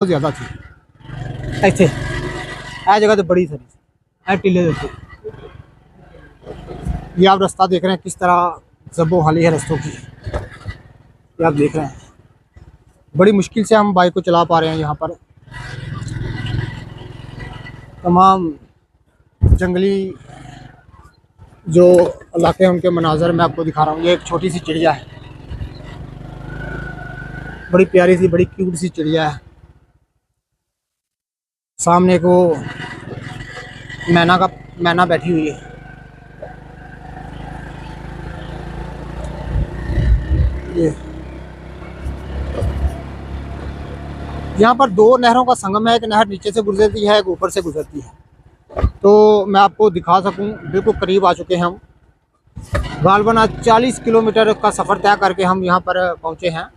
बहुत ज़्यादा थी ਇੱਥੇ ਇਹ जगह तो बड़ी सारी है टीले के ऊपर। ये आप रास्ता देख रहे हैं किस तरह जब्बो हाली है रास्तों की, ये आप देख रहे हैं। बड़ी मुश्किल से हम बाइक को चला पा रहे हैं। यहाँ पर तमाम जंगली जो इलाके हैं उनके मनाजर मैं आपको दिखा रहा हूँ। ये एक छोटी सी चिड़िया है, बड़ी प्यारी सी, बड़ी क्यूट सी चिड़िया है। सामने एक वो मैना बैठी हुई है। ये यहाँ पर दो नहरों का संगम है। एक नहर नीचे से गुजरती है, एक ऊपर से गुजरती है। तो मैं आपको दिखा सकूं, बिल्कुल करीब आ चुके हैं हम। गालबन 40 किलोमीटर का सफ़र तय करके हम यहाँ पर पहुँचे हैं।